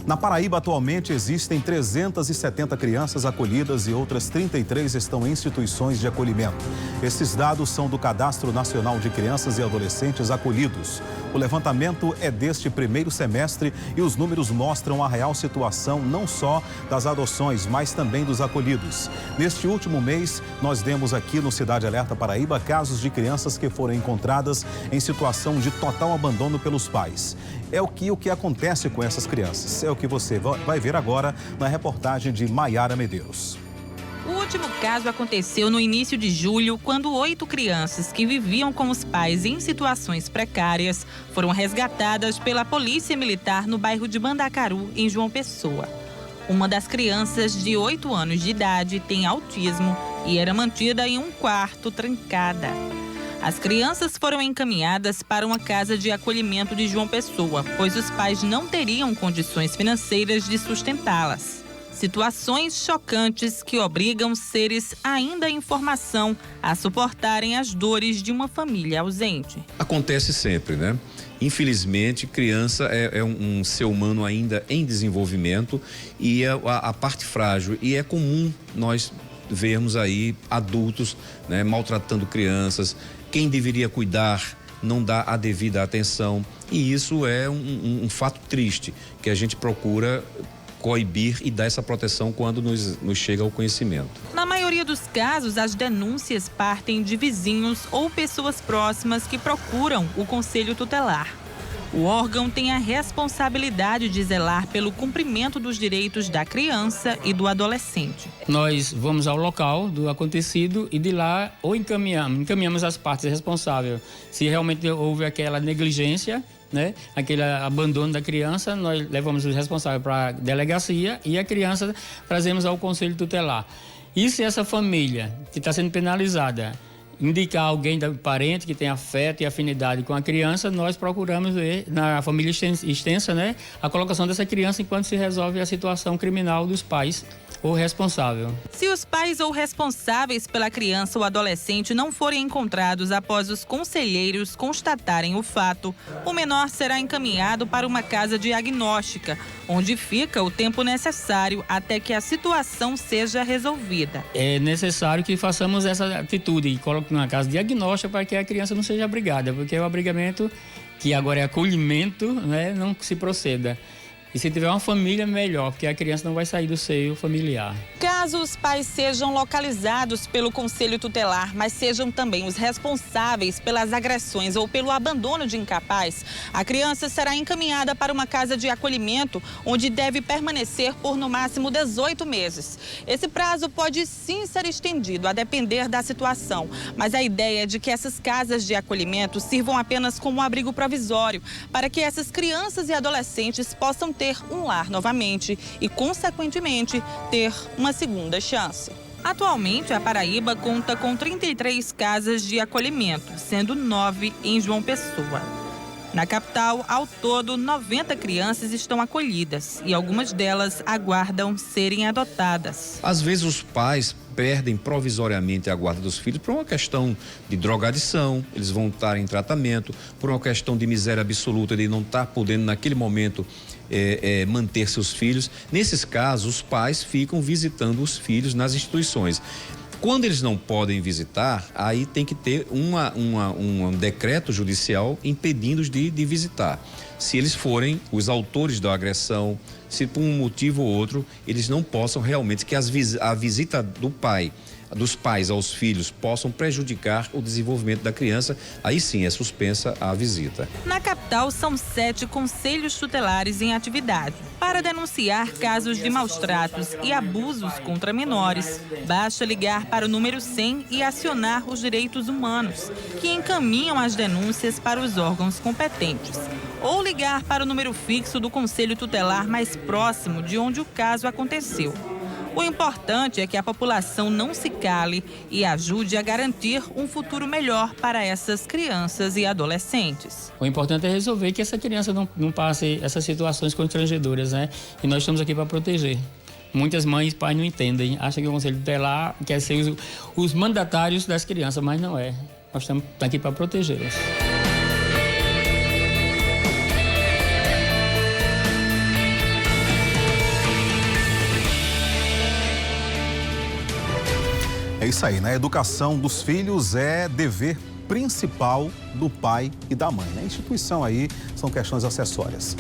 Na Paraíba, atualmente, existem 370 crianças acolhidas e outras 33 estão em instituições de acolhimento. Esses dados são do Cadastro Nacional de Crianças e Adolescentes Acolhidos. O levantamento é deste primeiro semestre e os números mostram a real situação não só das adoções, mas também dos acolhidos. Neste último mês, nós demos aqui no Cidade Alerta Paraíba casos de crianças que foram encontradas em situação de total abandono pelos pais. É o que acontece com essas crianças. É o que você vai ver agora na reportagem de Maiara Medeiros. O último caso aconteceu no início de julho, quando 8 crianças que viviam com os pais em situações precárias foram resgatadas pela Polícia Militar no bairro de Mandacaru, em João Pessoa. Uma das crianças, de 8 anos de idade, tem autismo e era mantida em um quarto trancada. As crianças foram encaminhadas para uma casa de acolhimento de João Pessoa, pois os pais não teriam condições financeiras de sustentá-las. Situações chocantes que obrigam seres ainda em formação a suportarem as dores de uma família ausente. Acontece sempre, né? Infelizmente, criança é um ser humano ainda em desenvolvimento e é a parte frágil. E é comum nós vermos aí adultos, né, maltratando crianças. Quem deveria cuidar não dá a devida atenção. E isso é um fato triste que a gente procura coibir e dar essa proteção quando nos chega ao conhecimento. Na maioria dos casos, as denúncias partem de vizinhos ou pessoas próximas que procuram o Conselho Tutelar. O órgão tem a responsabilidade de zelar pelo cumprimento dos direitos da criança e do adolescente. Nós vamos ao local do acontecido e de lá ou encaminhamos as partes responsáveis. Se realmente houve aquela negligência, né, aquele abandono da criança, nós levamos os responsáveis para a delegacia e a criança trazemos ao Conselho Tutelar. E se essa família que está sendo penalizada indicar alguém da parente que tem afeto e afinidade com a criança, nós procuramos ver na família extensa, né, a colocação dessa criança enquanto se resolve a situação criminal dos pais ou responsável. Se os pais ou responsáveis pela criança ou adolescente não forem encontrados após os conselheiros constatarem o fato, o menor será encaminhado para uma casa diagnóstica, onde fica o tempo necessário até que a situação seja resolvida. É necessário que façamos essa atitude e coloquemos uma casa diagnóstica para que a criança não seja abrigada, porque o abrigamento, que agora é acolhimento, né, não se proceda. E se tiver uma família, melhor, porque a criança não vai sair do seio familiar. Caso os pais sejam localizados pelo Conselho Tutelar, mas sejam também os responsáveis pelas agressões ou pelo abandono de incapaz, a criança será encaminhada para uma casa de acolhimento, onde deve permanecer por no máximo 18 meses. Esse prazo pode sim ser estendido, a depender da situação, mas a ideia é de que essas casas de acolhimento sirvam apenas como um abrigo provisório, para que essas crianças e adolescentes possam ter um lar novamente e, consequentemente, ter uma segunda chance. Atualmente, a Paraíba conta com 33 casas de acolhimento, sendo 9 em João Pessoa. Na capital, ao todo, 90 crianças estão acolhidas e algumas delas aguardam serem adotadas. Às vezes os pais perdem provisoriamente a guarda dos filhos por uma questão de drogadição, eles vão estar em tratamento, por uma questão de miséria absoluta, de não estar podendo naquele momento manter seus filhos. Nesses casos, os pais ficam visitando os filhos nas instituições. Quando eles não podem visitar, aí tem que ter um decreto judicial impedindo-os de visitar. Se eles forem os autores da agressão, se por um motivo ou outro eles não possam realmente, que a visita dos pais aos filhos possam prejudicar o desenvolvimento da criança, aí sim é suspensa a visita. Na capital, são 7 conselhos tutelares em atividade. Para denunciar casos de maus-tratos e abusos contra menores, basta ligar para o número 100 e acionar os direitos humanos, que encaminham as denúncias para os órgãos competentes. Ou ligar para o número fixo do Conselho Tutelar mais próximo de onde o caso aconteceu. O importante é que a população não se cale e ajude a garantir um futuro melhor para essas crianças e adolescentes. O importante é resolver que essa criança não passe essas situações constrangedoras, né? E nós estamos aqui para proteger. Muitas mães e pais não entendem, acham que o Conselho Tutelar quer ser os mandatários das crianças, mas não é. Nós estamos aqui para protegê-las. É isso aí, né? A educação dos filhos é dever principal do pai e da mãe, né? A instituição aí são questões acessórias.